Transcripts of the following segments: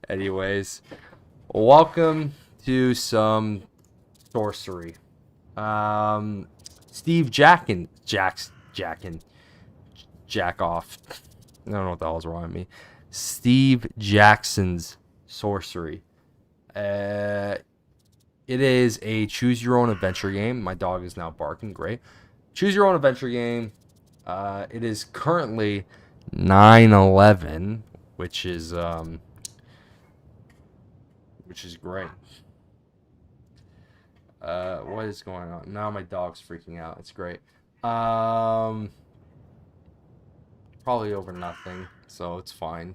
Anyways, welcome to some sorcery. Steve Jack off. I don't know what the hell's wrong with me. Steve Jackson's Sorcery. It is a choose your own adventure game. My dog is now barking. Great. Choose your own adventure game. It is currently 9/11, which is great. What is going on? Now my dog's freaking out. It's great. Probably over nothing, so it's fine.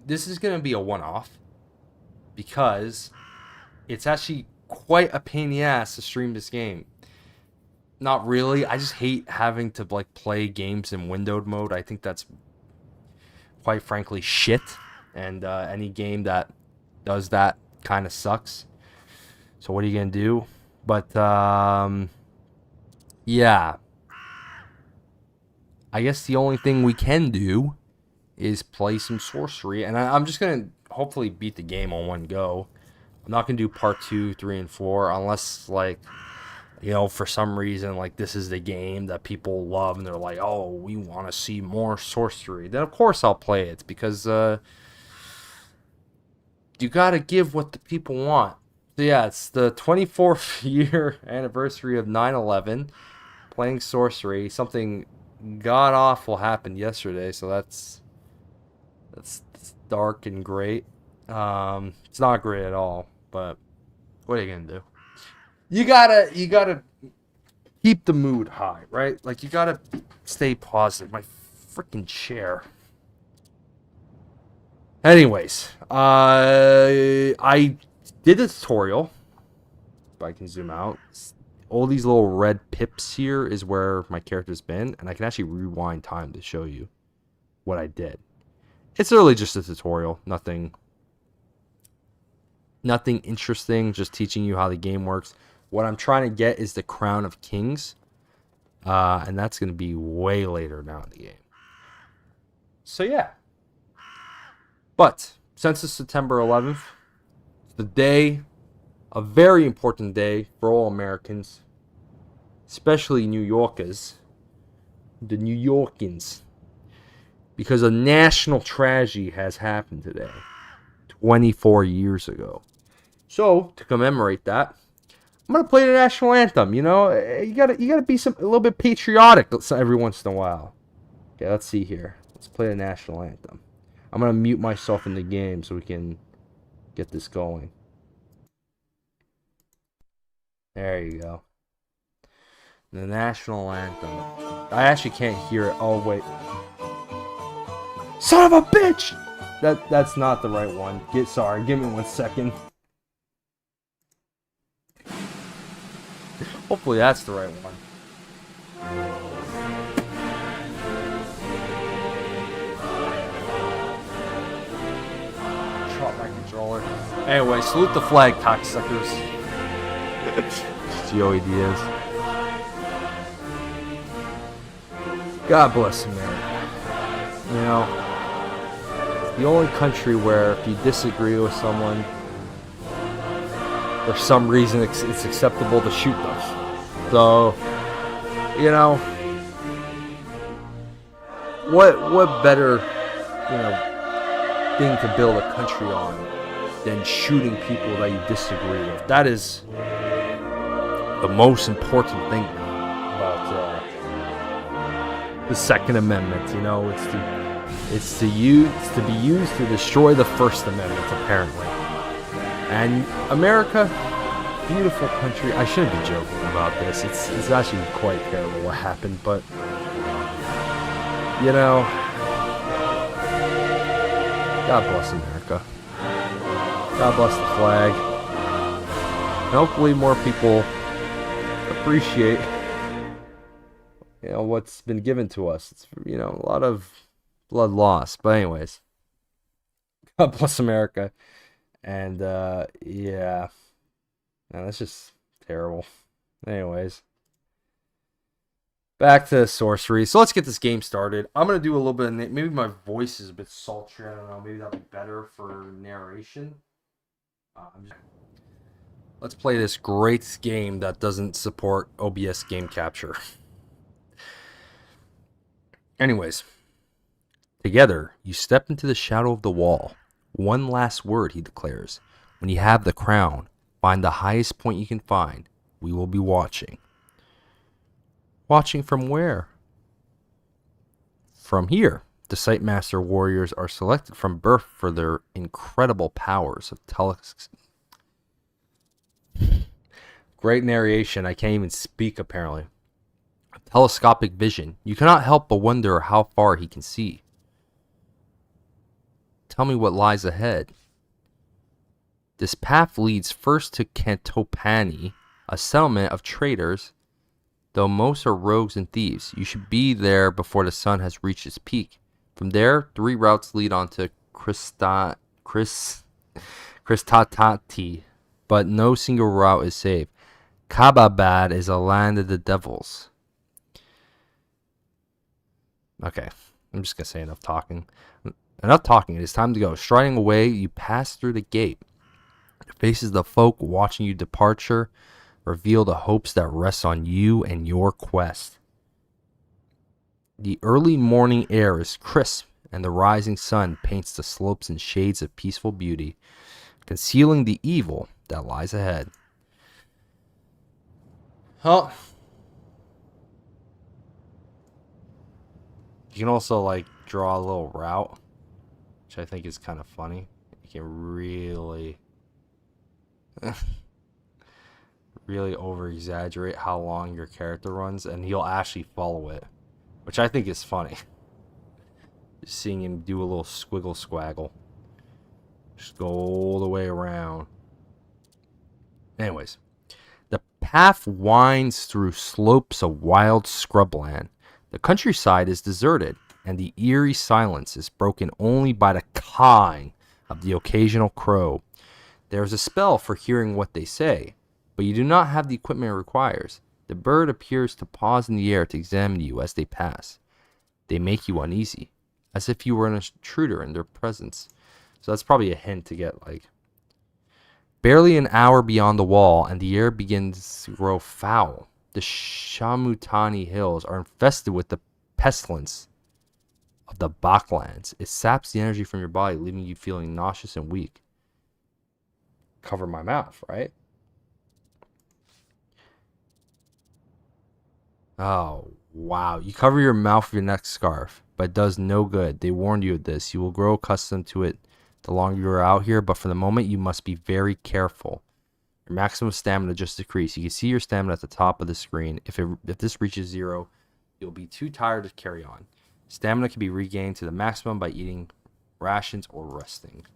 This is gonna be a one-off because it's actually quite a pain in the ass to stream this game. Not really. I just hate having to play games in windowed mode. I think that's quite frankly shit. And any game that does that kind of sucks. So what are you gonna do? But yeah. I guess the only thing we can do is play some sorcery, and I'm just gonna hopefully beat the game on one go. I'm not gonna do part 2, 3, and 4 unless for some reason this is the game that people love and they're like, oh, we want to see more sorcery. Then of course I'll play it because you gotta give what the people want. So yeah, it's the 24th year anniversary of 9/11. Playing sorcery. Something god awful happened yesterday, so that's dark and great. It's not great at all, but what are you gonna do? You gotta keep the mood high, right? You gotta stay positive. My freaking chair. Anyways, I did a tutorial. If I can zoom out, all these little red pips here is where my character's been, and I can actually rewind time to show you what I did. It's really just a tutorial, nothing interesting, just teaching you how the game works. What I'm trying to get is the Crown of Kings, and that's going to be way later now in the game. So yeah. But since it's September 11th, it's the day, a very important day for all Americans, especially New Yorkers, the New Yorkins, because a national tragedy has happened today, 24 years ago. So to commemorate that, I'm gonna play the national anthem. You gotta be a little bit patriotic every once in a while. Okay, let's see here. Let's play the national anthem. I'm gonna mute myself in the game so we can get this going. There you go. The national anthem. I actually can't hear it. Oh wait. Son of a bitch! That's not the right one. Sorry, give me 1 second. Hopefully that's the right one. Drop my controller. Anyway, salute the flag, cocksuckers. Joey Diaz. God bless America. It's the only country where if you disagree with someone, for some reason it's acceptable to shoot them. So, what better, thing to build a country on than shooting people that you disagree with? That is the most important thing about the Second Amendment. It's to be used to destroy the First Amendment, apparently. And America, beautiful country. I shouldn't be joking about this. It's actually quite terrible what happened, but God bless America. God bless the flag. And hopefully more people appreciate what's been given to us. It's a lot of blood loss. But anyways, God bless America. And yeah. Man, that's just terrible. Anyways. Back to sorcery. So let's get this game started. I'm going to do a little bit of... Maybe my voice is a bit sultry. I don't know. Maybe that'll be better for narration. Let's play this great game that doesn't support OBS game capture. Anyways. Together, you step into the shadow of the wall. One last word, he declares. When you have the crown, find the highest point you can find. We will be watching. Watching from where? From here. The Sightmaster warriors are selected from birth for their incredible powers of Great narration. I can't even speak, apparently. Telescopic vision. You cannot help but wonder how far he can see. Tell me what lies ahead. This path leads first to Cantopani, a settlement of traders. Though most are rogues and thieves, you should be there before the sun has reached its peak. From there, 3 routes lead on to Christatati, but no single route is safe. Kababad is a land of the devils. Okay, I'm just going to say enough talking. Enough talking, it is time to go. Striding away, you pass through the gate. The faces of the folk watching you departure reveal the hopes that rest on you and your quest. The early morning air is crisp, and the rising sun paints the slopes in shades of peaceful beauty, concealing the evil that lies ahead. Oh. You can also, like, draw a little route, which I think is kind of funny. You can really... really over-exaggerate how long your character runs, and he'll actually follow it, which I think is funny. Just seeing him do a little squiggle squaggle. Just go all the way around. Anyways, the path winds through slopes of wild scrubland. The countryside is deserted, and the eerie silence is broken only by the cawing of the occasional crow. There is a spell for hearing what they say, but you do not have the equipment it requires. The bird appears to pause in the air to examine you as they pass. They make you uneasy, as if you were an intruder in their presence. So that's probably a hint to get, like... Barely an hour beyond the wall, and the air begins to grow foul. The Shamutanti Hills are infested with the pestilence of the Baklands. It saps the energy from your body, leaving you feeling nauseous and weak. Cover my mouth, right? Oh, wow. You cover your mouth with your neck scarf, but it does no good. They warned you of this. You will grow accustomed to it the longer you are out here, but for the moment, you must be very careful. Your maximum stamina just decreased. You can see your stamina at the top of the screen. If this reaches 0, you'll be too tired to carry on. Stamina can be regained to the maximum by eating rations or resting.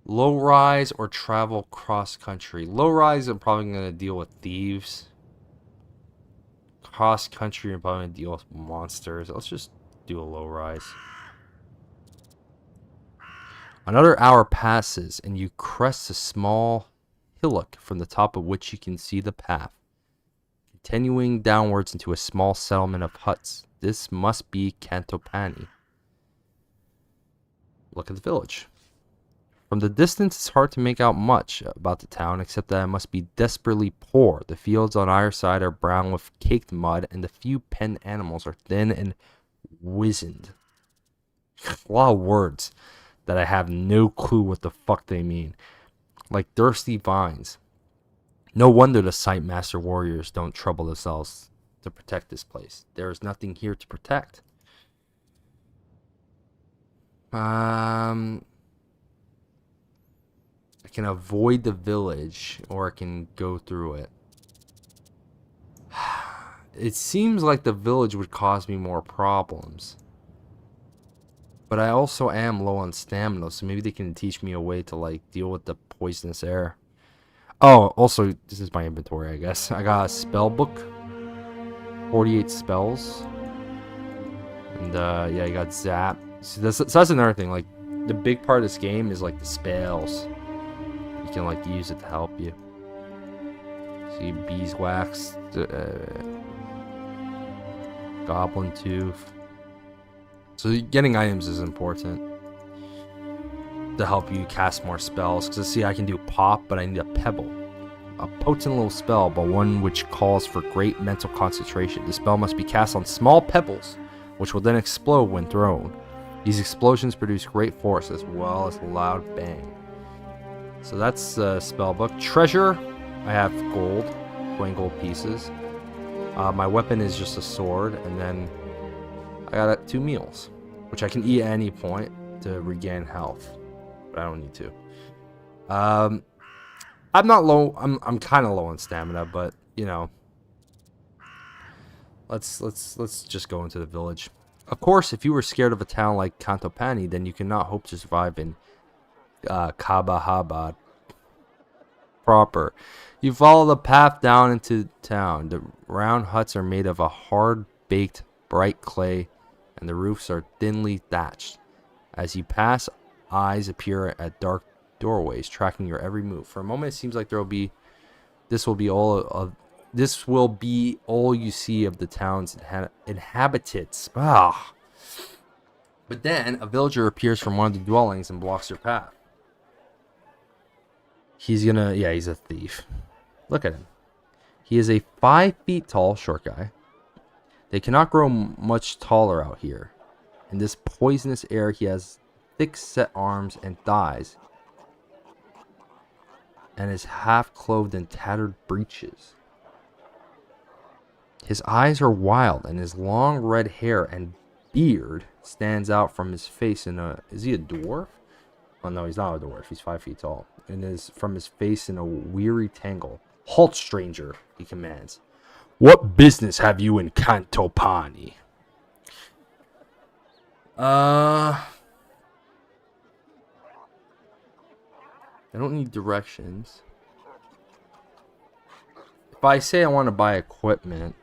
Low rise or travel cross country. Low rise, I'm probably going to deal with thieves. Cross country, I'm probably going to deal with monsters. Let's just do a low rise. Another hour passes, and you crest a small hillock from the top of which you can see the path, continuing downwards into a small settlement of huts. This must be Cantopani. Look at the village. From the distance, it's hard to make out much about the town, except that it must be desperately poor. The fields on either side are brown with caked mud, and the few penned animals are thin and wizened. A lot of words that I have no clue what the fuck they mean. Like thirsty vines. No wonder the Sightmaster warriors don't trouble themselves to protect this place. There is nothing here to protect. I can avoid the village, or I can go through it. It seems like the village would cause me more problems. But I also am low on stamina, so maybe they can teach me a way to, like, deal with the poisonous air. Oh, also, this is my inventory, I guess. I got a spell book. 48 spells. And, yeah, you got zap. So that's another thing, like, the big part of this game is, like, the spells. You can, like, use it to help you. See beeswax, goblin tooth. So getting items is important to help you cast more spells. Because see, I can do pop, but I need a pebble. A potent little spell, but one which calls for great mental concentration. The spell must be cast on small pebbles, which will then explode when thrown. These explosions produce great force as well as a loud bang. So that's the spell book. Treasure, I have gold, 20 gold pieces. My weapon is just a sword, and then I got 2 meals, which I can eat at any point to regain health, but I don't need to. I'm not low. I'm kind of low on stamina, but you know, let's just go into the village. Of course, if you were scared of a town like Kantopani, then you cannot hope to survive in Kabahabad proper. You follow the path down into town. The round huts are made of a hard-baked bright clay, and the roofs are thinly thatched. As you pass, eyes appear at dark doorways, tracking your every move. For a moment, it seems like this will be all you see of the town's inhabitants. Ah. But then a villager appears from one of the dwellings and blocks your path. He's a thief. Look at him. He is a 5 feet tall short guy. They cannot grow much taller out here. In this poisonous air, he has thick set arms and thighs, and is half clothed in tattered breeches. His eyes are wild, and his long red hair and beard stands out from his face is he a dwarf? Oh no, he's not a dwarf, he's 5 feet tall. And is from his face in a weary tangle. Halt, stranger, he commands. What business have you in Kantopani? I don't need directions. If I say I want to buy equipment,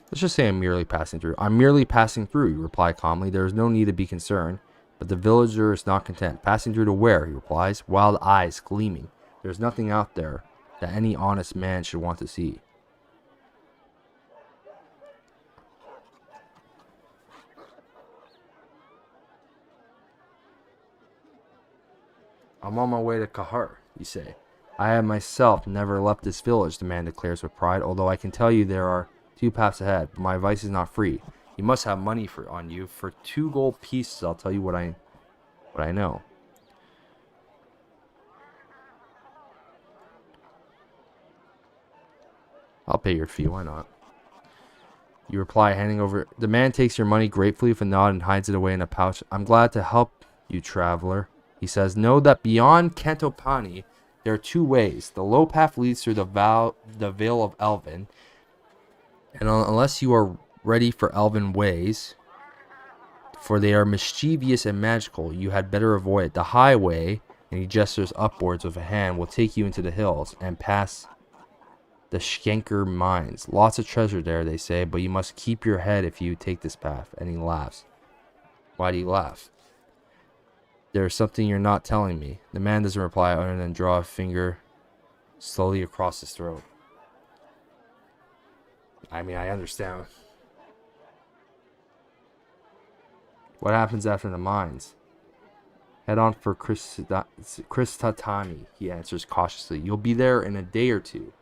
let's just say I'm merely passing through. I'm merely passing through, you reply calmly. There is no need to be concerned. But the villager is not content. Passing through to where, he replies, wild eyes gleaming. There is nothing out there that any honest man should want to see. I'm on my way to Kharé, you say. I have myself never left this village, the man declares with pride, although I can tell you there are 2 paths ahead, but my advice is not free. You must have money on you. For 2 gold pieces, I'll tell you what I know. I'll pay your fee, why not? You reply, handing over. The man takes your money gratefully with a nod and hides it away in a pouch. I'm glad to help you, traveler. He says, know that beyond Kantopani, there are 2 ways. The low path leads through the Vale of Elven, and unless you are ready for elven ways, for they are mischievous and magical, you had better avoid it. The highway, and he gestures upwards with a hand, will take you into the hills and past the Schenker mines. Lots of treasure there, they say, but you must keep your head if you take this path. And he laughs. Why do you laugh? There is something you're not telling me. The man doesn't reply other than draw a finger slowly across his throat. I mean, I understand. What happens after the mines? Head on for Kristatani, he answers cautiously. You'll be there in a day or 2.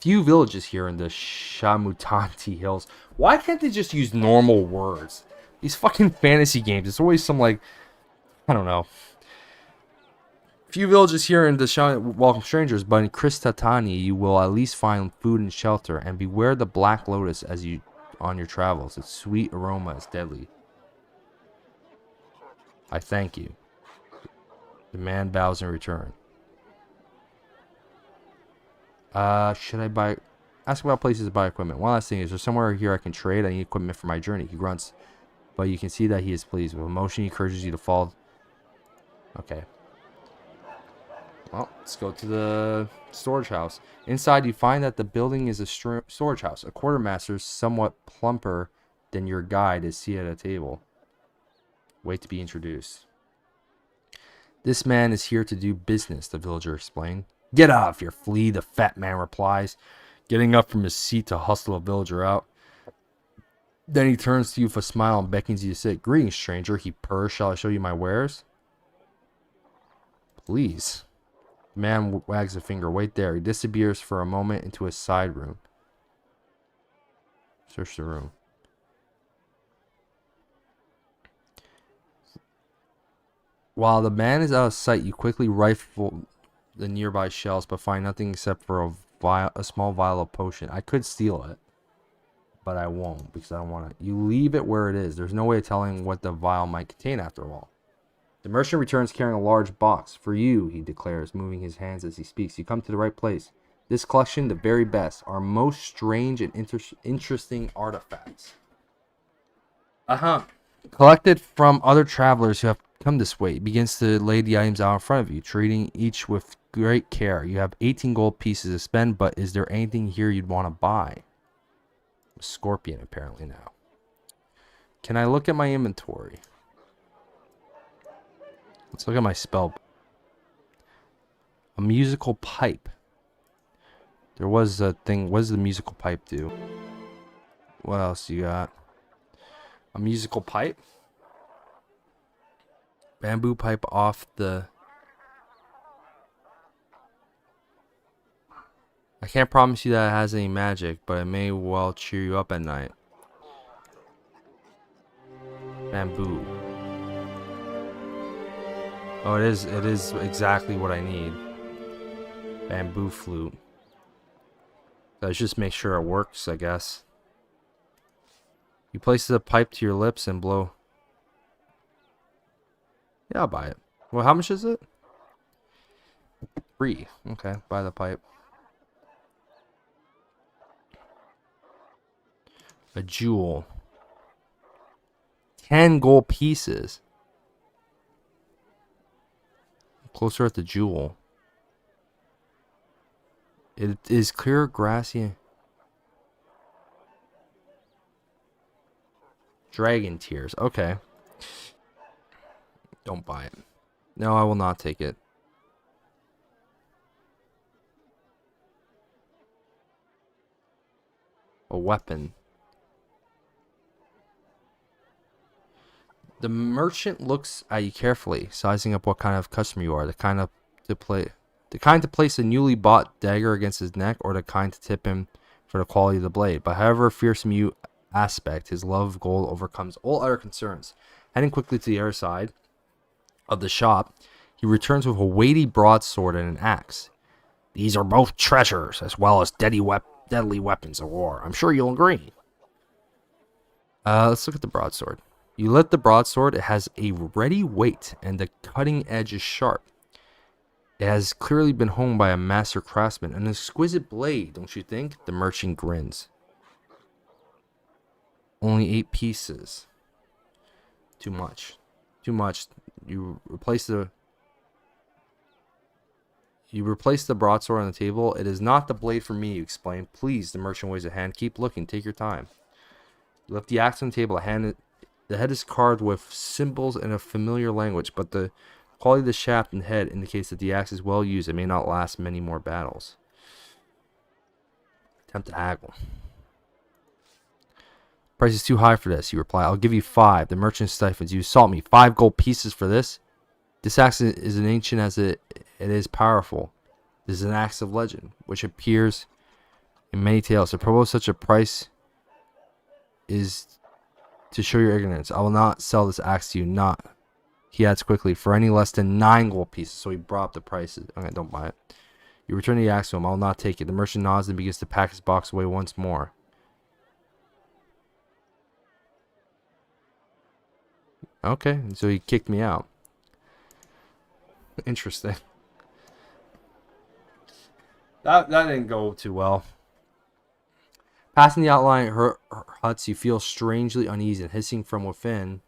Few villages here in the Shamutanti Hills. Why can't they just use normal words? These fucking fantasy games, it's always some like, I don't know. Few villages here in the welcome strangers, but in Kristatani you will at least find food and shelter, and beware the black lotus as you on your travels. Its sweet aroma is deadly. I thank you. The man bows in return. Should I buy... Ask about places to buy equipment. One last thing, is there somewhere here I can trade? I need equipment for my journey. He grunts, but you can see that he is pleased. With emotion, he encourages you to fall. Okay. Well, let's go to the storage house. Inside, you find that the building is a storage house. A quartermaster, somewhat plumper than your guide, is seated at a table. Wait to be introduced. This man is here to do business, the villager explained. Get out of here, flea, the fat man replies, getting up from his seat to hustle the villager out. Then he turns to you with a smile and beckons you to sit. Greetings, stranger, he purrs. Shall I show you my wares? Please. The man wags a finger. Wait there. He disappears for a moment into a side room. Search the room. While the man is out of sight, you quickly rifle the nearby shelves, but find nothing except for a small vial of potion. I could steal it, but I won't because I don't want to. You leave it where it is. There's no way of telling what the vial might contain after all. The merchant returns carrying a large box. For you, he declares, moving his hands as he speaks. You come to the right place. This collection, the very best, are most strange and interesting artifacts. Collected from other travelers who have come this way. He begins to lay the items out in front of you, treating each with great care. You have 18 gold pieces to spend, but is there anything here you'd want to buy? A scorpion, apparently now. Can I look at my inventory? Let's look at my spell. A musical pipe. There was a thing. What does the musical pipe do? What else you got? A musical pipe? Bamboo pipe off the... I can't promise you that it has any magic, but it may well cheer you up at night. Bamboo. Oh, it is exactly what I need. Bamboo flute. Let's just make sure it works, I guess. You place the pipe to your lips and blow. Yeah, I'll buy it. Well, how much is it? 3. Okay, buy the pipe. A jewel. 10 gold pieces. Closer at the jewel. It is clear, grassy. Dragon tears. Okay. Don't buy it. No, I will not take it. A weapon. The merchant looks at you carefully, sizing up what kind of customer you are. The kind to place a newly bought dagger against his neck, or the kind to tip him for the quality of the blade. But however fearsome you aspect, his love of gold overcomes all other concerns. Heading quickly to the other side of the shop, he returns with a weighty broadsword and an axe. These are both treasures, as well as deadly weapons of war. I'm sure you'll agree. Let's look at the broadsword. You lift the broadsword. It has a ready weight, and the cutting edge is sharp. It has clearly been honed by a master craftsman. An exquisite blade, don't you think? The merchant grins. Only 8 pieces. Too much. Too much. You replace the broadsword on the table. It is not the blade for me, you explain. Please, the merchant waves a hand. Keep looking. Take your time. You lift the axe on the table. The head is carved with symbols in a familiar language, but the quality of the shaft and head indicates that the axe is well used. It may not last many more battles. Attempt to haggle. Price is too high for this, you reply. I'll give you 5. The merchant stifles. You assault me. 5 gold pieces for this? This axe is as ancient as it is powerful. This is an axe of legend, which appears in many tales. To propose such a price is to show your ignorance. I will not sell this axe to you, not, he adds quickly, for any less than 9 gold pieces. So he brought up the prices. Okay, don't buy it. You return the axe to him. I will not take it. The merchant nods and begins to pack his box away once more. Okay, so he kicked me out. Interesting. That didn't go too well. Passing the outlying huts, you feel strangely uneasy and hissing from within.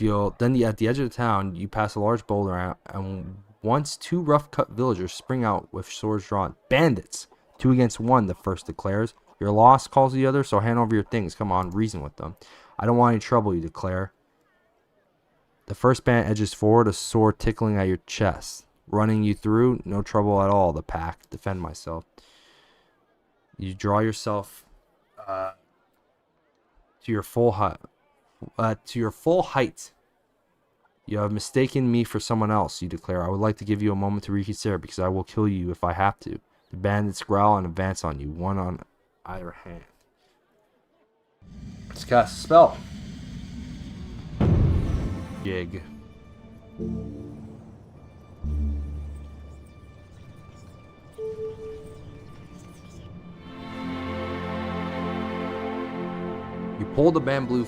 Then at the edge of the town, you pass a large boulder, and once 2 rough-cut villagers spring out with swords drawn. Bandits! 2 against 1, the first declares. You're lost, calls the other, so hand over your things. Come on, reason with them. I don't want any trouble, you declare. The first band edges forward, a sword tickling at your chest. Running you through, no trouble at all. The pack, defend myself. You draw yourself to your full height. You have mistaken me for someone else, you declare. I would like to give you a moment to reconsider, because I will kill you if I have to. The bandits growl and advance on you, one on either hand. Let's cast a spell. Gig. You pull the bamboo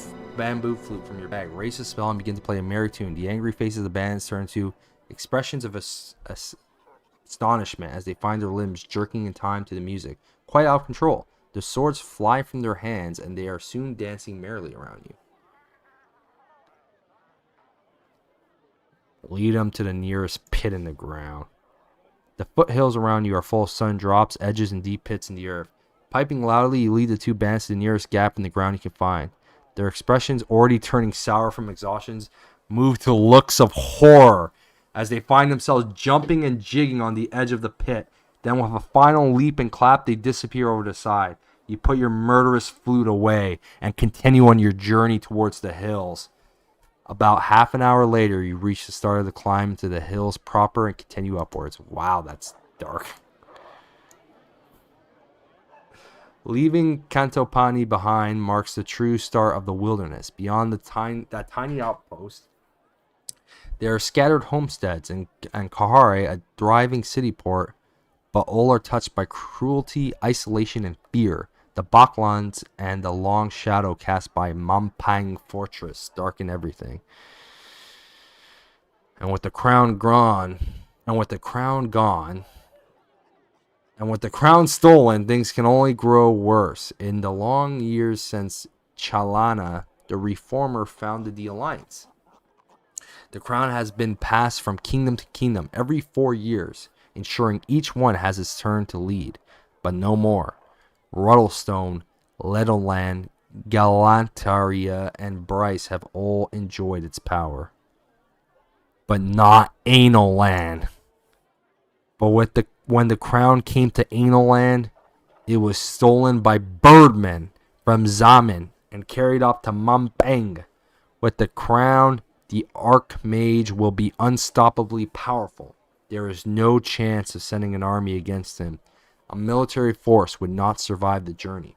flute from your bag, raise the spell, and begin to play a merry tune. The angry faces of the bandits turn to expressions of astonishment as they find their limbs jerking in time to the music, quite out of control. The swords fly from their hands, and they are soon dancing merrily around you. Lead them to the nearest pit in the ground. The foothills around you are full of sun drops, edges, and deep pits in the earth. Piping loudly, you lead the two bandits to the nearest gap in the ground you can find. Their expressions, already turning sour from exhaustion, move to looks of horror as they find themselves jumping and jigging on the edge of the pit. Then with a final leap and clap, they disappear over the side. You put your murderous flute away and continue on your journey towards the hills. About half an hour later, you reach the start of the climb to the hills proper and continue upwards. Wow, that's dark. Leaving Cantopani behind marks the true start of the wilderness. Beyond that tiny outpost, there are scattered homesteads and Kharé, a thriving city port, but all are touched by cruelty, isolation, and fear. The Baklands and the long shadow cast by Mampang Fortress darken everything. And with the crown stolen, things can only grow worse. In the long years since Chalana, the reformer, founded the alliance, the crown has been passed from kingdom to kingdom every 4 years, ensuring each one has its turn to lead. But no more. Ruddlestone, Ledoland, Galantaria, and Bryce have all enjoyed its power. But not Anoland. But when the crown came to Anoland, it was stolen by birdmen from Zaman and carried off to Mampang. With the crown, the Archmage will be unstoppably powerful. There is no chance of sending an army against him. A military force would not survive the journey.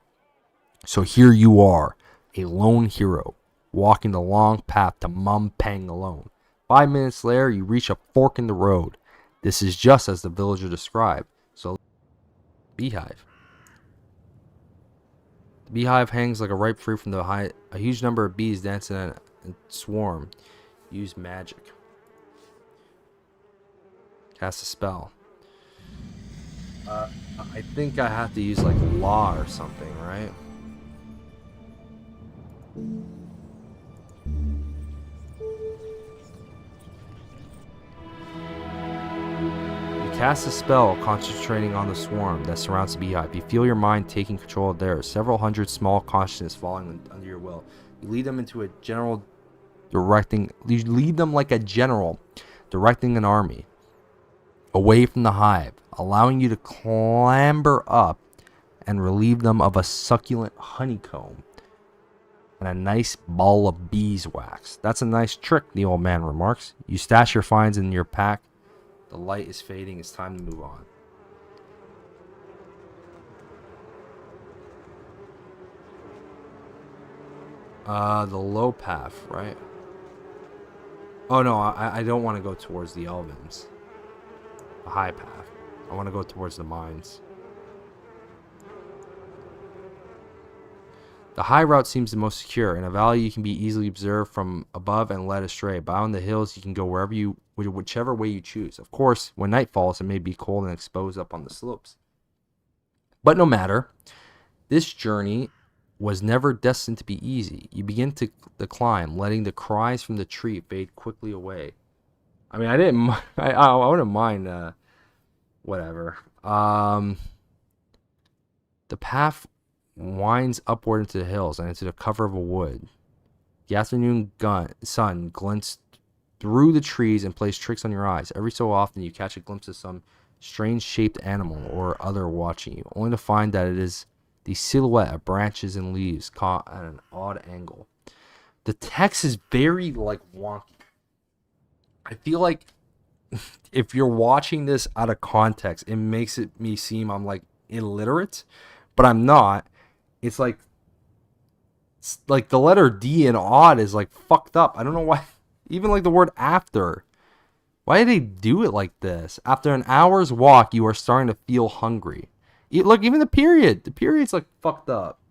So here you are, a lone hero, walking the long path to Mampang alone. 5 minutes later, you reach a fork in the road. This is just as the villager described. So, beehive. The beehive hangs like a ripe fruit from the high. A huge number of bees dance in a swarm. Use magic. Cast a spell. I think I have to use like law or something, right? You cast a spell concentrating on the swarm that surrounds the beehive. You feel your mind taking control of theirs. Several hundred small consciousness falling under your will. You lead them into a general directing. You lead them like a general directing an army away from the hive, allowing you to clamber up and relieve them of a succulent honeycomb and a nice ball of beeswax. That's a nice trick, the old man remarks. You stash your finds in your pack. The light is fading. It's time to move on. The low path, right? Oh no, I don't want to go towards the Elvins. The high path. I want to go towards the mines. The high route seems the most secure. In a valley, you can be easily observed from above and led astray. But out in the hills, you can go whichever way you choose. Of course, when night falls, it may be cold and exposed up on the slopes. But no matter, this journey was never destined to be easy. You begin the climb, letting the cries from the tree fade quickly away. I mean, I wouldn't mind, whatever. The path winds upward into the hills and into the cover of a wood. The afternoon sun glints through the trees and plays tricks on your eyes. Every so often, you catch a glimpse of some strange-shaped animal or other watching you, only to find that it is the silhouette of branches and leaves caught at an odd angle. The text is very, like, wonky. I feel like if you're watching this out of context, it makes me seem I'm, like, illiterate, but I'm not. It's like the letter D in odd is, like, fucked up. I don't know why. Even, like, the word after. Why do they do it like this? After an hour's walk, you are starting to feel hungry. Look, even the period. The period's, like, fucked up.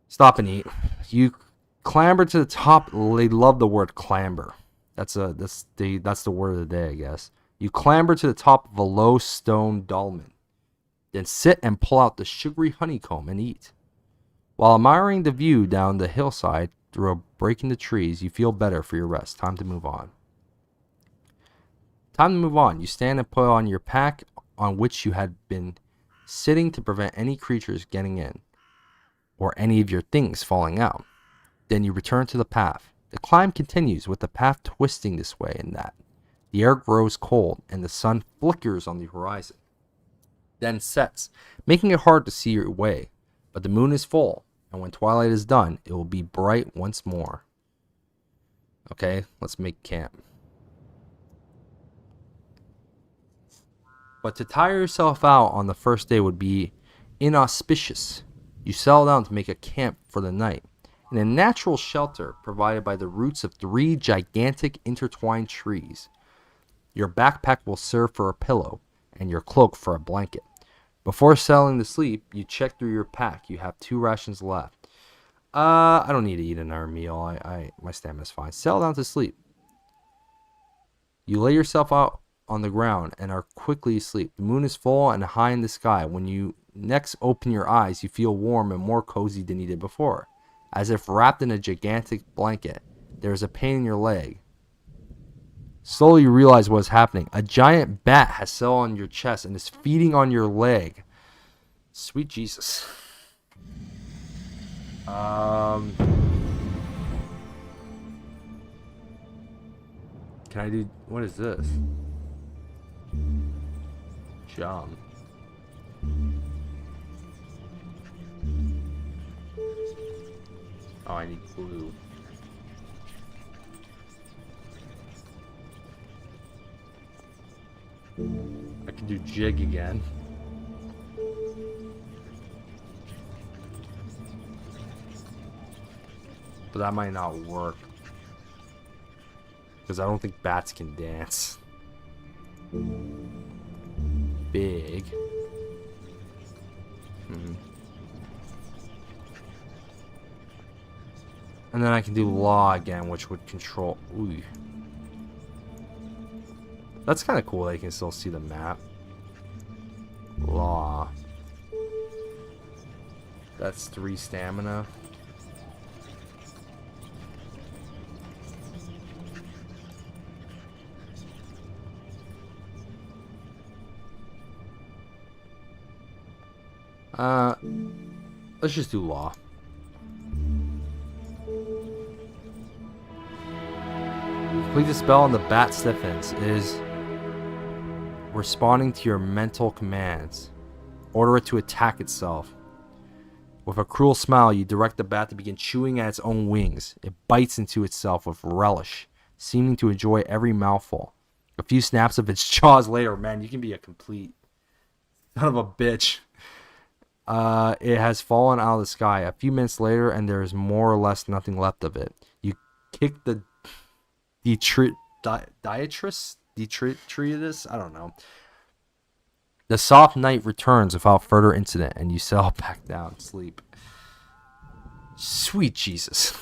Stop and eat. You clamber to the top. They love the word clamber. That's the word of the day, I guess. You clamber to the top of a low stone dolmen. Then sit and pull out the sugary honeycomb and eat. While admiring the view down the hillside through a break in the trees, you feel better for your rest. Time to move on. You stand and put on your pack on which you had been sitting to prevent any creatures getting in or any of your things falling out. Then you return to the path. The climb continues with the path twisting this way and that. The air grows cold and the sun flickers on the horizon. Then sets, making it hard to see your way. But the moon is full, and when twilight is done, it will be bright once more. Okay, let's make camp. But to tire yourself out on the first day would be inauspicious. You settle down to make a camp for the night in a natural shelter provided by the roots of 3 gigantic intertwined trees. Your backpack will serve for a pillow and your cloak for a blanket. Before settling to sleep, you check through your pack. You have 2 rations left. I don't need to eat another meal. My stamina's fine. Settle down to sleep. You lay yourself out on the ground and are quickly asleep. The moon is full and high in the sky. When you next open your eyes, you feel warm and more cozy than you did before. As if wrapped in a gigantic blanket, there is a pain in your leg. Slowly you realize what is happening. A giant bat has settled on your chest and is feeding on your leg. Sweet Jesus. Can I do... What is this? Jump. Oh, I need glue. I can do jig again. But that might not work. Because I don't think bats can dance. Big. And then I can do law again, which would control... Ooh. That's kind of cool that you can still see the map. Law. That's 3 stamina. Let's just do law. Complete the spell and the bat stiffens. It is responding to your mental commands. Order it to attack itself. With a cruel smile, you direct the bat to begin chewing at its own wings. It bites into itself with relish, seeming to enjoy every mouthful. A few snaps of its jaws later, man, you can be a complete son of a bitch. It has fallen out of the sky. A few minutes later, and there is more or less nothing left of it. You kick the detritus? I don't know. The soft night returns without further incident, and you settle back down to sleep. Sweet Jesus.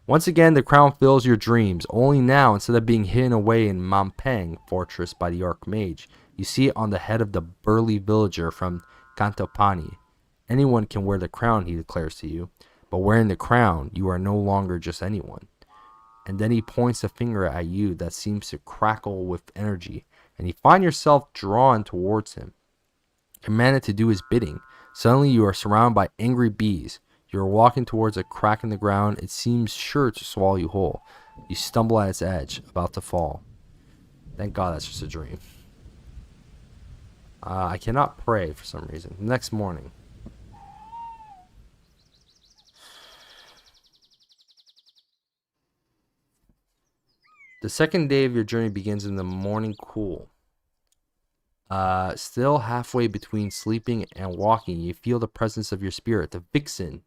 Once again, the crown fills your dreams. Only now, instead of being hidden away in Mampang Fortress by the Archmage, you see it on the head of the burly villager from Cantopani. Anyone can wear the crown, he declares to you, but wearing the crown, you are no longer just anyone. And then he points a finger at you that seems to crackle with energy, and you find yourself drawn towards him, commanded to do his bidding. Suddenly you are surrounded by angry bees. You are walking towards a crack in the ground. It seems sure to swallow you whole. You stumble at its edge, about to fall. Thank God that's just a dream. I cannot pray for some reason. The next morning. The second day of your journey begins in the morning cool. Still halfway between sleeping and walking, you feel the presence of your spirit, the Vixen.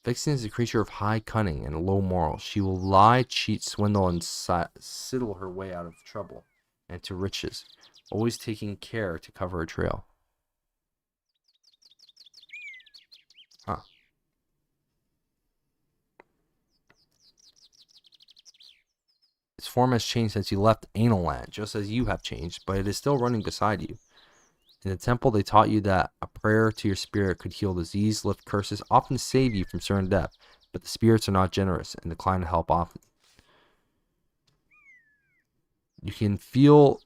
Vixen is a creature of high cunning and low morals. She will lie, cheat, swindle, and sidle her way out of trouble and to riches, always taking care to cover her trail. Huh. Its form has changed since you left Anal Land, just as you have changed, but it is still running beside you. In the temple, they taught you that a prayer to your spirit could heal disease, lift curses, often save you from certain death, but the spirits are not generous and decline to help often. You can feel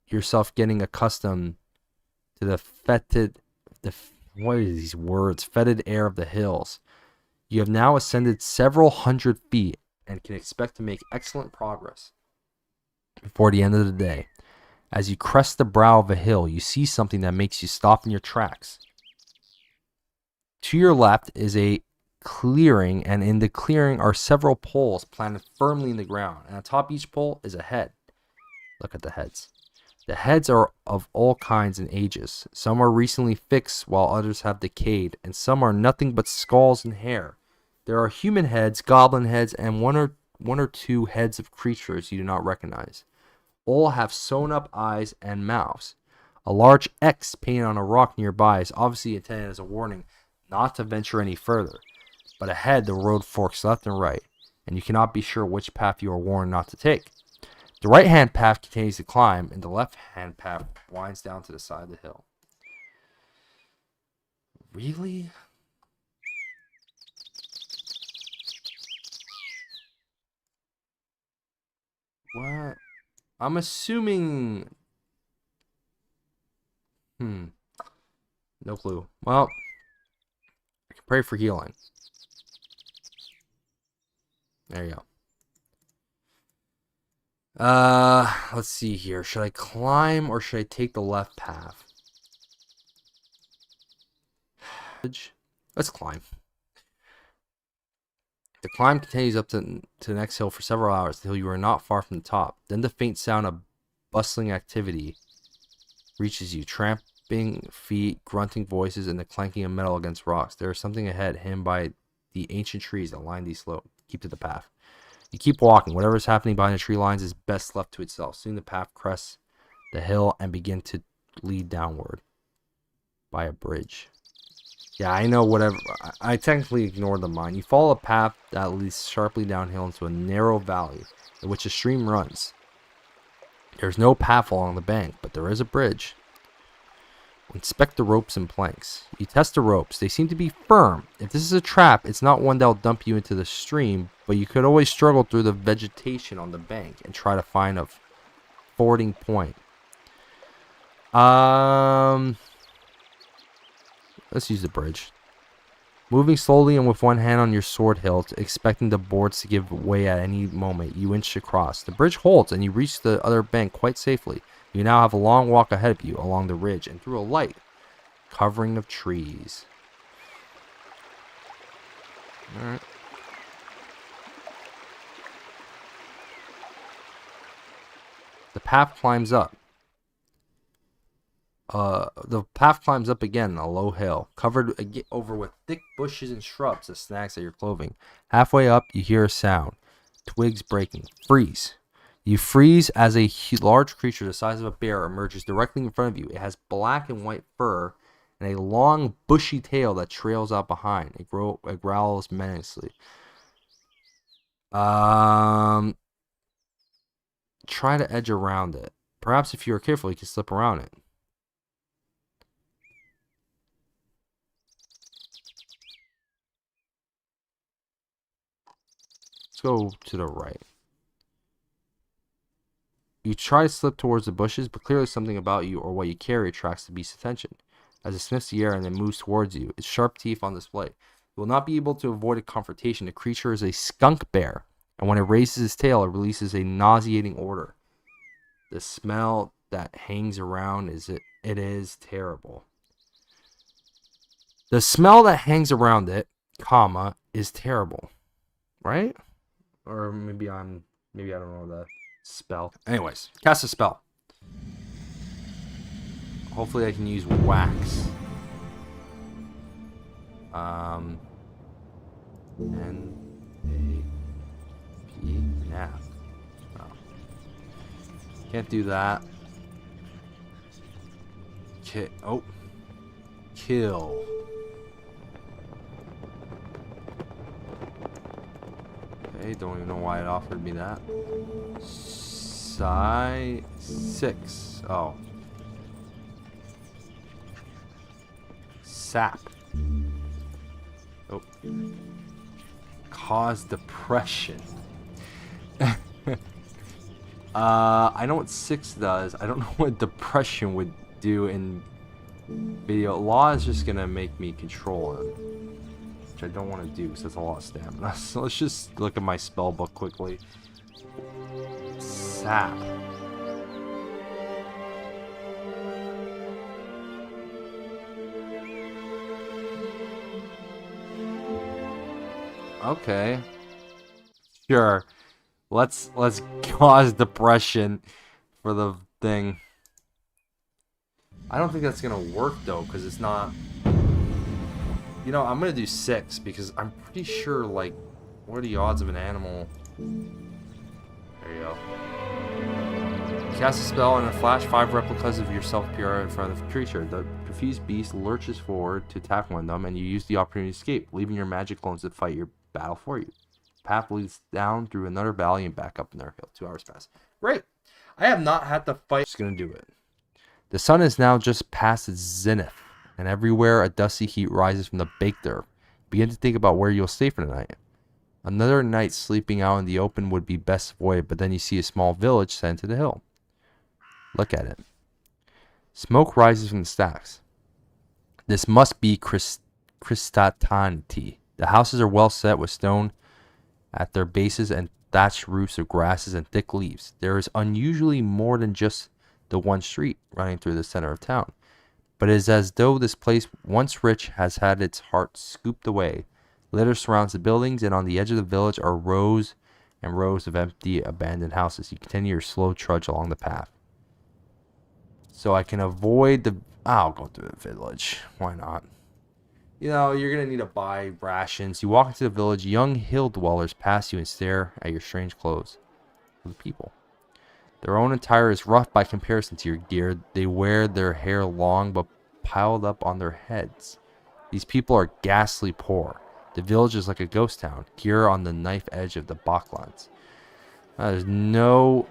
yourself getting accustomed to the fetid, what are these words? Fetid air of the hills. You have now ascended several hundred feet and can expect to make excellent progress before the end of the day. As you crest the brow of a hill, you see something that makes you stop in your tracks. To your left is a clearing, and in the clearing are several poles planted firmly in the ground, and atop each pole is a head. Look at the heads. The heads are of all kinds and ages. Some are recently fixed, while others have decayed, and some are nothing but skulls and hair. There are human heads, goblin heads, and one or two heads of creatures you do not recognize. All have sewn up eyes and mouths. A large X painted on a rock nearby is obviously intended as a warning not to venture any further. But ahead the road forks left and right, and you cannot be sure which path you are warned not to take. The right-hand path continues to climb, and the left-hand path winds down to the side of the hill. Really? What? I'm assuming... No clue. Well, I can pray for healing. There you go. Let's see here. Should I climb or should I take the left path? Let's climb. The climb continues up to the next hill for several hours until you are not far from the top. Then the faint sound of bustling activity reaches you. Tramping feet, grunting voices, and the clanking of metal against rocks. There is something ahead, hidden by the ancient trees that line these slopes. Keep to the path. You keep walking. Whatever is happening behind the tree lines is best left to itself. Soon the path crests the hill and begins to lead downward by a bridge. Yeah, I know, whatever. I technically ignored the mine. You follow a path that leads sharply downhill into a narrow valley in which a stream runs. There's no path along the bank, but there is a bridge. Inspect the ropes and planks. You test the ropes. They seem to be firm. If this is a trap, it's not one that'll dump you into the stream, but you could always struggle through the vegetation on the bank and try to find a fording point. Let's use the bridge. Moving slowly and with one hand on your sword hilt, expecting the boards to give way at any moment, you inch across. The bridge holds and you reach the other bank quite safely. You now have a long walk ahead of you along the ridge and through a light covering of trees. Alright. The path climbs up. The path climbs up again a low hill, covered over with thick bushes and shrubs that snags at your clothing. Halfway up, you hear a sound. Twigs breaking. Freeze. You freeze as a large creature the size of a bear emerges directly in front of you. It has black and white fur and a long, bushy tail that trails out behind. It growls menacingly. Try to edge around it. Perhaps if you are careful, you can slip around it. Let's go to the right. You try to slip towards the bushes, but clearly something about you or what you carry attracts the beast's attention. As it sniffs the air and then moves towards you, its sharp teeth on display. You will not be able to avoid a confrontation. The creature is a skunk bear, and when it raises its tail, it releases a nauseating odor. The smell that hangs around it is terrible. The smell that hangs around it, comma, is terrible. Right? Or maybe I don't know the spell. Anyways, cast a spell. Hopefully I can use wax. N-A-P, nap. Oh. Can't do that. Kill. Okay, don't even know why it offered me that. 6. Oh. Sap. Oh. Cause depression. I know what 6 does. I don't know what depression would do in video. Law is just gonna make me control him, which I don't want to do because that's a lot of stamina. So let's just look at my spell book quickly. Sap. Okay. Sure. Let's cause depression for the thing. I don't think that's gonna work though, because it's not. You know, I'm gonna do 6 because I'm pretty sure. Like, what are the odds of an animal? There you go. Cast a spell and in a flash, 5 replicas of yourself appear in front of the creature. The confused beast lurches forward to attack one of them, and you use the opportunity to escape, leaving your magic clones to fight your battle for you. Path leads down through another valley and back up another hill. 2 hours pass. Great. I have not had to fight. Just gonna do it. The sun is now just past its zenith, and everywhere a dusty heat rises from the baked earth. Begin to think about where you'll stay for the night. Another night sleeping out in the open would be best avoided, but then you see a small village set into the hill. Look at it. Smoke rises from the stacks. This must be Shamutanti. The houses are well set with stone at their bases and thatched roofs of grasses and thick leaves. There is unusually more than just the one street running through the center of town, but it is as though this place, once rich, has had its heart scooped away. Litter surrounds the buildings, and on the edge of the village are rows and rows of empty, abandoned houses. You continue your slow trudge along the path. So I can avoid the... I'll go through the village. Why not? You know, you're going to need to buy rations. You walk into the village. Young hill dwellers pass you and stare at your strange clothes. For the people. Their own attire is rough by comparison to your gear. They wear their hair long but piled up on their heads. These people are ghastly poor. The village is like a ghost town. Gear on the knife edge of the Bachlands. There's no...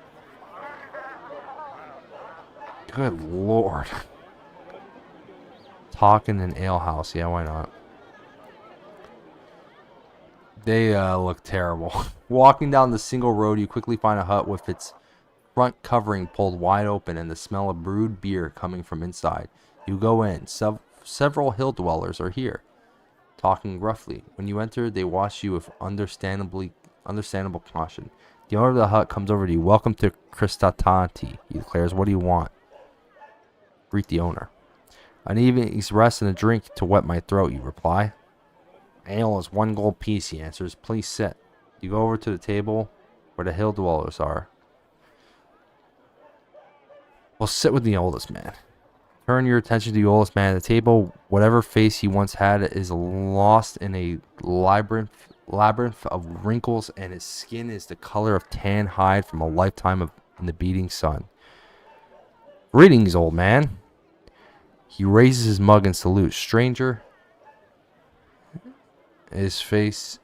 Good lord. Talk in an alehouse. Yeah, why not? They look terrible. Walking down the single road, you quickly find a hut with its front covering pulled wide open and the smell of brewed beer coming from inside. You go in. Several hill dwellers are here, talking roughly. When you enter, they watch you with understandable caution. The owner of the hut comes over to you. Welcome to Shamutanti, he declares. What do you want? Greet the owner. An evening's rest and a drink to wet my throat, you reply. Ale is 1 gold piece, he answers. Please sit. You go over to the table where the hill dwellers are. Well, sit with the oldest man. Turn your attention to the oldest man at the table. Whatever face he once had is lost in a labyrinth of wrinkles, and his skin is the color of tan hide from a lifetime in the beating sun. Greetings, old man. He raises his mug and salutes. Stranger. His face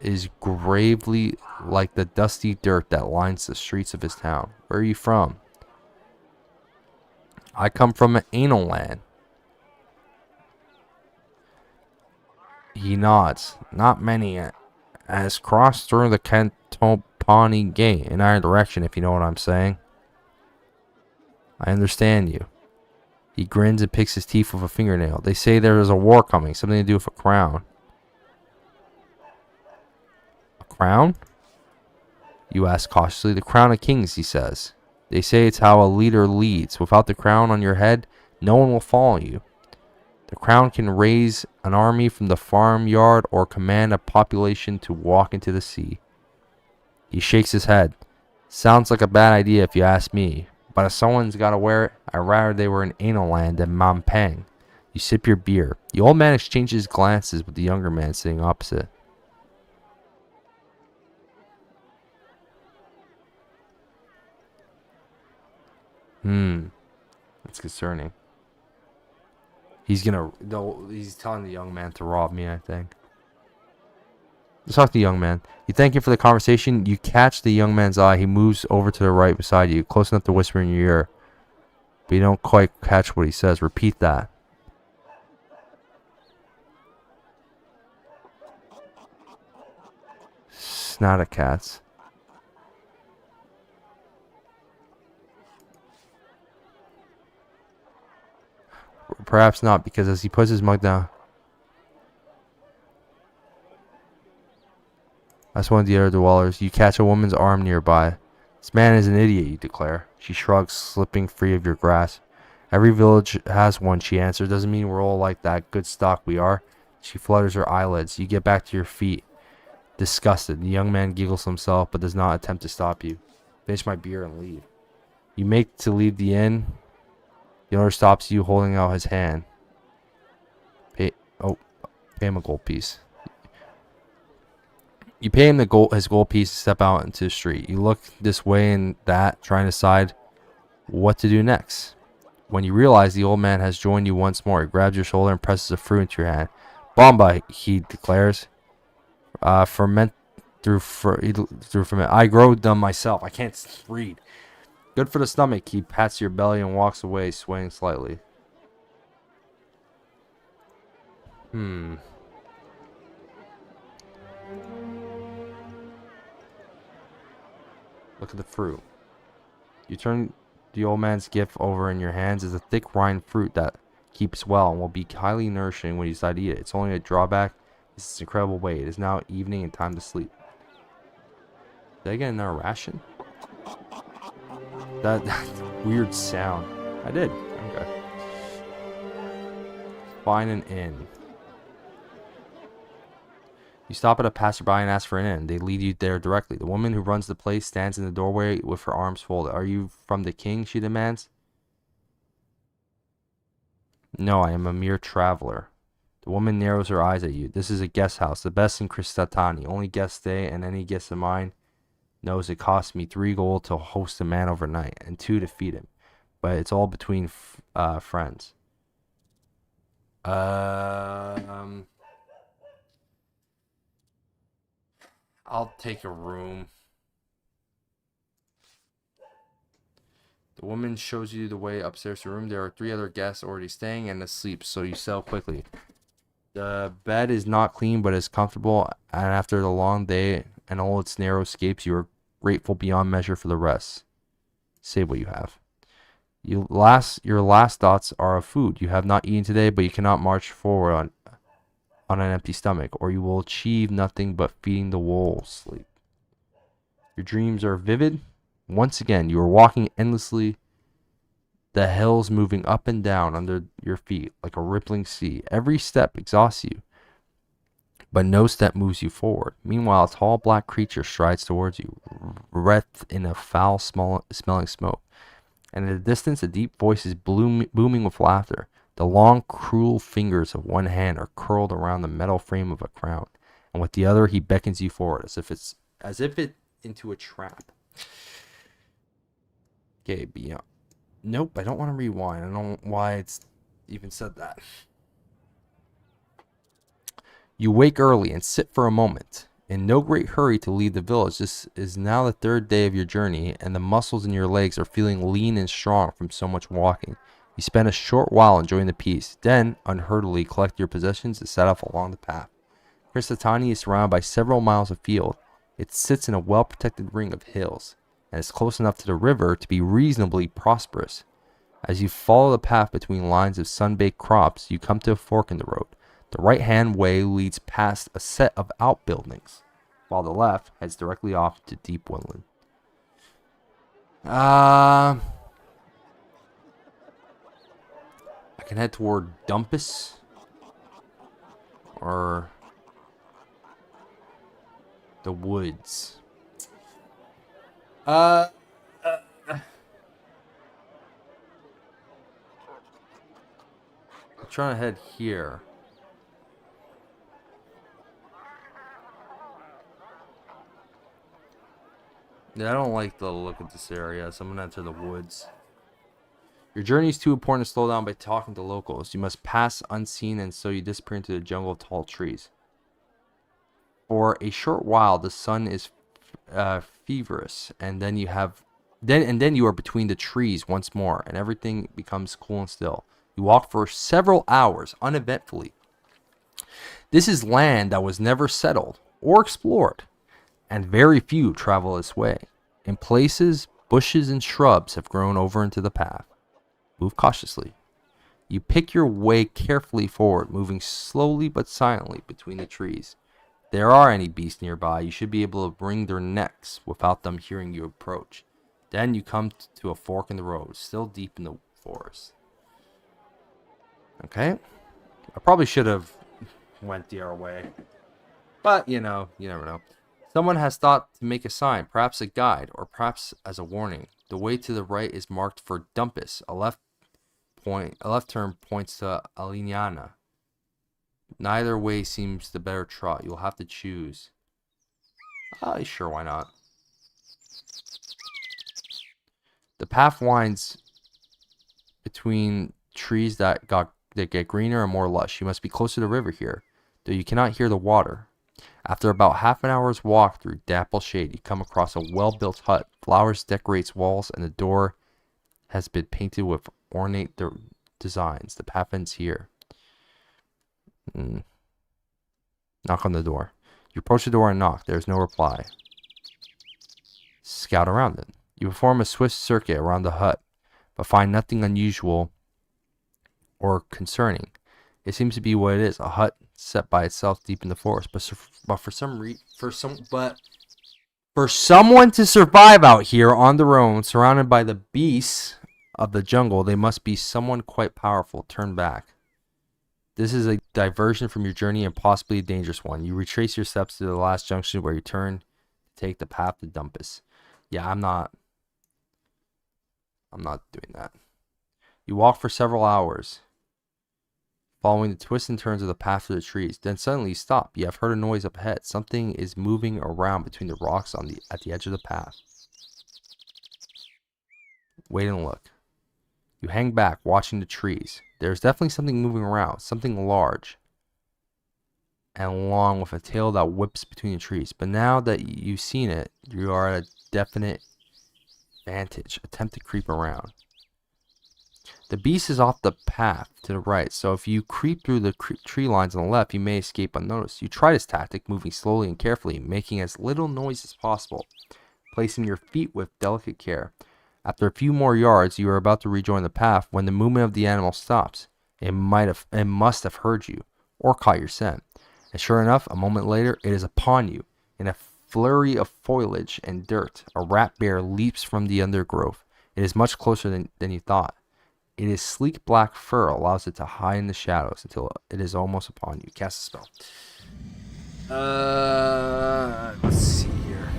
is gravely like the dusty dirt that lines the streets of his town. Where are you from? I come from an anal land. He nods. Not many has crossed through the Cantopani gate in our direction, if you know what I'm saying. I understand you. He grins and picks his teeth with a fingernail. They say there is a war coming, something to do with a crown. A crown? You ask cautiously. The crown of kings, he says. They say it's how a leader leads. Without the crown on your head, no one will follow you. The crown can raise an army from the farmyard or command a population to walk into the sea. He shakes his head. Sounds like a bad idea if you ask me. But if someone's got to wear it, I'd rather they were in Anal Land than Mampang. You sip your beer. The old man exchanges glances with the younger man sitting opposite. That's concerning. He's telling the young man to rob me, I think. Let's talk to the young man. You thank him for the conversation. You catch the young man's eye. He moves over to the right beside you, close enough to whisper in your ear. But you don't quite catch what he says. Repeat that. Snot cats. Perhaps not, because as he puts his mug down, that's one of the other dwellers. You catch a woman's arm nearby. This man is an idiot, you declare. She shrugs, slipping free of your grasp. Every village has one, she answers. Doesn't mean we're all like that. Good stock we are. She flutters her eyelids. You get back to your feet, disgusted. The young man giggles himself, but does not attempt to stop you. Finish my beer and leave. You make to leave the inn. The owner stops you, holding out his hand. Pay him a gold piece. You pay him his gold piece to step out into the street. You look this way and that, trying to decide what to do next. When you realize the old man has joined you once more, he grabs your shoulder and presses a fruit into your hand. Bomba, he declares. Ferment through ferment. I grow them myself. I can't read. Good for the stomach. He pats your belly and walks away, swaying slightly. Look at the fruit. You turn the old man's gift over in your hands. Is a thick rind fruit that keeps well and will be highly nourishing when you decide to eat it. Its only a drawback is its incredible weight. It is now evening and time to sleep. Did I get another ration? That weird sound. I did. Okay. Find an inn. You stop at a passerby and ask for an inn. They lead you there directly. The woman who runs the place stands in the doorway with her arms folded. Are you from the king? She demands. No, I am a mere traveler. The woman narrows her eyes at you. This is a guest house, the best in Kristatani. Only guests stay, and any guest of mine knows it costs me 3 gold to host a man overnight and 2 to feed him, but it's all between friends. I'll take a room. The woman shows you the way upstairs to the room. There are 3 other guests already staying and asleep, so you settle quickly. The bed is not clean, but is comfortable, and after the long day and all its narrow escapes, you are grateful beyond measure for the rest. Say what you have. Your last thoughts are of food. You have not eaten today, but you cannot march forward on an empty stomach, or you will achieve nothing but feeding the wolves. Sleep. Your dreams are vivid. Once again, you are walking endlessly, the hills moving up and down under your feet like a rippling sea. Every step exhausts you, but no step moves you forward. Meanwhile, a tall black creature strides towards you, wreathed in a foul smelling smoke. And in the distance, a deep voice is booming with laughter. The long, cruel fingers of one hand are curled around the metal frame of a crown, and with the other, he beckons you forward, as if it into a trap. Okay, beyond. Nope, I don't want to rewind. I don't know why it's even said that. You wake early and sit for a moment. In no great hurry to leave the village. This is now the 3rd day of your journey, and the muscles in your legs are feeling lean and strong from so much walking. You spend a short while enjoying the peace, then unhurriedly collect your possessions and set off along the path. Kristatani is surrounded by several miles of field. It sits in a well-protected ring of hills, and is close enough to the river to be reasonably prosperous. As you follow the path between lines of sun-baked crops, you come to a fork in the road. The right-hand way leads past a set of outbuildings. while the left heads directly off to deep woodland. I can head toward Dumpus or the woods. I'm trying to head here. Yeah, I don't like the look of this area, so I'm gonna enter the woods. Your journey is too important to slow down by talking to locals. You must pass unseen, and so you disappear into the jungle of tall trees. For a short while, the sun is feverish, and then you are between the trees once more, and everything becomes cool and still. You walk for several hours uneventfully. This is land that was never settled or explored, and very few travel this way. In places, bushes and shrubs have grown over into the path. Move cautiously. You pick your way carefully forward, moving slowly but silently between the trees. If there are any beasts nearby, you should be able to wring their necks without them hearing you approach. Then you come to a fork in the road, still deep in the forest. Okay. I probably should have went the other way. But, you never know. Someone has thought to make a sign, perhaps a guide, or perhaps as a warning. The way to the right is marked for Dumpus. A left turn points to Alignana. Neither way seems the better trot. You'll have to choose. Sure, why not? The path winds between trees that get greener and more lush. You must be close to the river here, though you cannot hear the water. After about half an hour's walk through dapple shade, you come across a well-built hut. Flowers decorate walls, and the door has been painted with ornate designs. The path ends here. Knock on the door. You approach the door and knock. There is no reply. Scout around it. You perform a swift circuit around the hut, but find nothing unusual or concerning. It seems to be what it is, a hut set by itself deep in the forest. But for someone to survive out here on their own, surrounded by the beasts of the jungle, they must be someone quite powerful. Turn back. This is a diversion from your journey and possibly a dangerous one. You retrace your steps to the last junction where you turn to take the path to Dumpus. Yeah, I'm not doing that. You walk for several hours, following the twists and turns of the path through the trees. Then suddenly you stop. You have heard a noise up ahead. Something is moving around between the rocks at the edge of the path. Wait and look. You hang back, watching the trees. There's definitely something moving around, something large and long with a tail that whips between the trees. But now that you've seen it, you are at a definite vantage. Attempt to creep around. The beast is off the path to the right, so if you creep through the tree lines on the left, you may escape unnoticed. You try this tactic, moving slowly and carefully, making as little noise as possible, placing your feet with delicate care. After a few more yards, you are about to rejoin the path when the movement of the animal stops. It must have heard you, or caught your scent. And sure enough, a moment later, it is upon you. In a flurry of foliage and dirt, a rat bear leaps from the undergrowth. It is much closer than you thought. Its sleek black fur allows it to hide in the shadows until it is almost upon you. Cast a spell. Let's see here.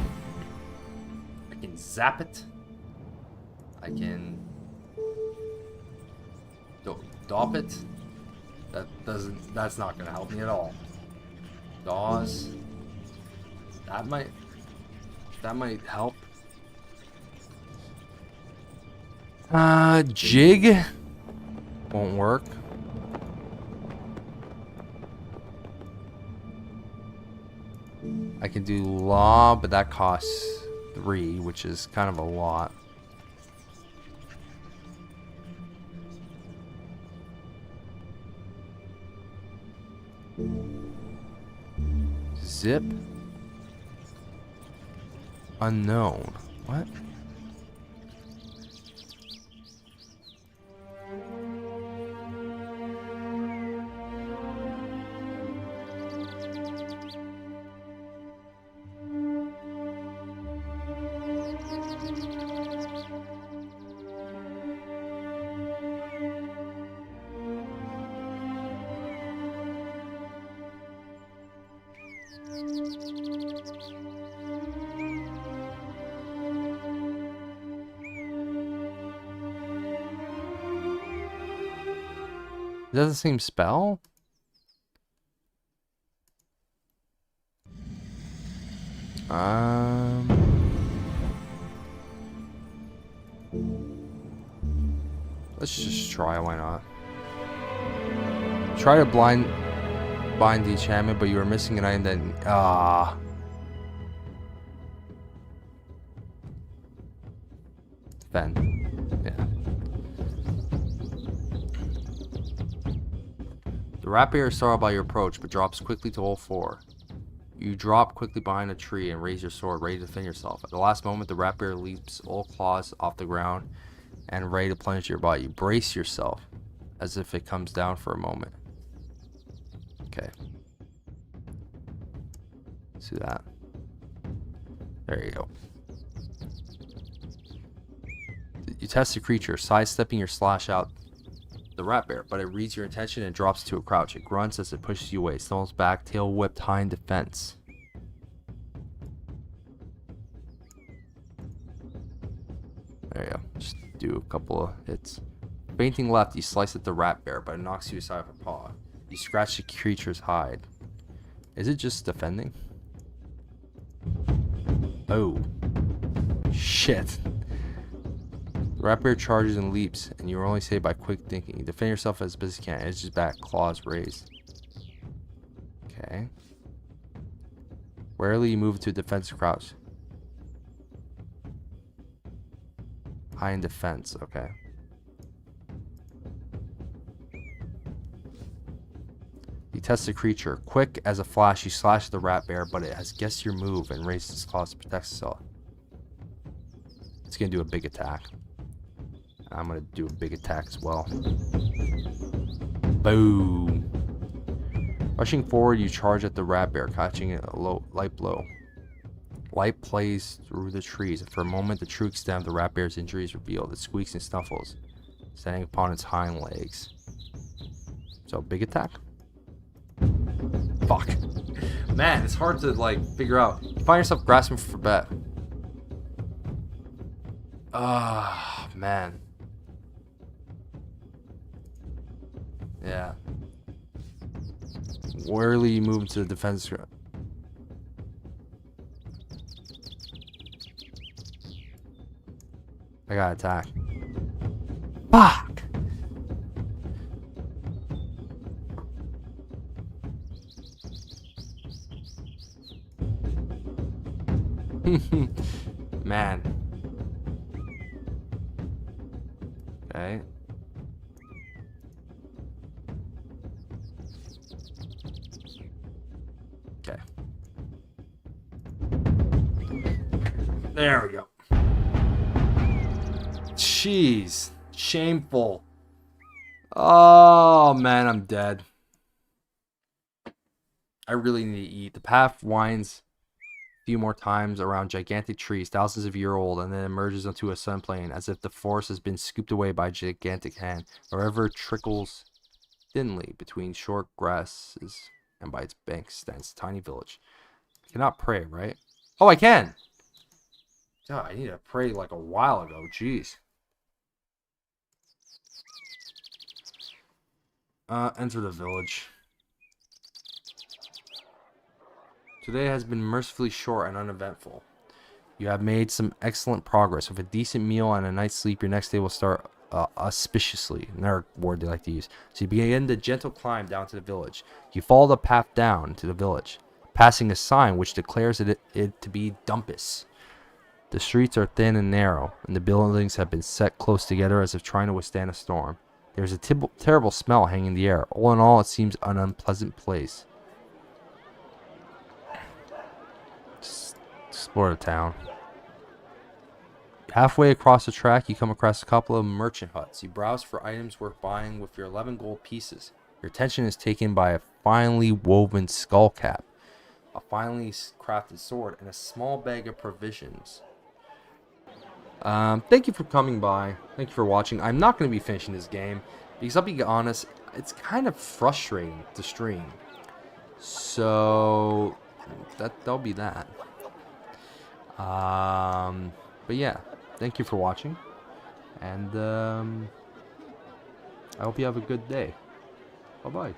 I can zap it. I can dop it. That's not gonna help me at all. Dawes. That might help. Jig won't work. I can do law, but that costs 3, which is kind of a lot. Zip. Unknown. What? Is that the same spell? Let's just try, why not? Try to bind the enchantment, but you are missing an item that Defend. Yeah. The rat bear is startled by your approach, but drops quickly to all four. You drop quickly behind a tree and raise your sword, ready to defend yourself. At the last moment, the rat bear leaps all claws off the ground and ready to plunge your body. You brace yourself as if it comes down for a moment. Okay. Let's do that. There you go. You test the creature, sidestepping your slash out the rat bear, but it reads your intention and drops to a crouch. It grunts as it pushes you away, stumbles back, tail whipped high in defense. There you go. Just do a couple of hits. Fainting left, you slice at the rat bear, but it knocks you aside with a paw. You scratch the creature's hide. Is it just defending? Oh. Shit. The rat bear charges and leaps, and you are only saved by quick thinking. You defend yourself as best as you can. Edges back, claws raised. Okay. Warily, you move to a defensive crouch. High in defense, okay. You test the creature. Quick as a flash, you slash the rat bear, but it has guessed your move and raises its claws to protect itself. It's going to do a big attack. I'm going to do a big attack as well. Boom. Rushing forward, you charge at the rat bear, catching it a light blow. Light plays through the trees, and for a moment the true extent of the rat bear's injury is revealed. It squeaks and snuffles, standing upon its hind legs. So, big attack? Fuck. Man, it's hard to, like, figure out. You find yourself grasping for bet. Ah, man. Yeah. Warily, you move into the defense. I gotta attack. Fuck! Man. Okay. Okay. There we go. Jeez. Shameful. Oh, man, I'm dead. I really need to eat. The path winds a few more times around gigantic trees, thousands of years old, and then emerges onto a sun plain, as if the forest has been scooped away by a gigantic hand. The river trickles thinly between short grasses, and by its banks stands a tiny village. I cannot pray, right? Oh, I can! God, I need to pray like a while ago. Jeez. Enter the village. Today has been mercifully short and uneventful. You have made some excellent progress. With a decent meal and a night's sleep, your next day will start auspiciously. Another word they like to use. So you begin the gentle climb down to the village. You follow the path down to the village, passing a sign which declares it to be Dumpus. The streets are thin and narrow, and the buildings have been set close together as if trying to withstand a storm. There is a terrible smell hanging in the air. All in all, it seems an unpleasant place. Just explore the town. Halfway across the track, you come across a couple of merchant huts. You browse for items worth buying with your 11 gold pieces. Your attention is taken by a finely woven skull cap, a finely crafted sword, and a small bag of provisions. Thank you for coming by. Thank you for watching. I'm not going to be finishing this game because I'll be honest, it's kind of frustrating to stream. So that'll be that. But yeah, thank you for watching, and I hope you have a good day. Bye-bye.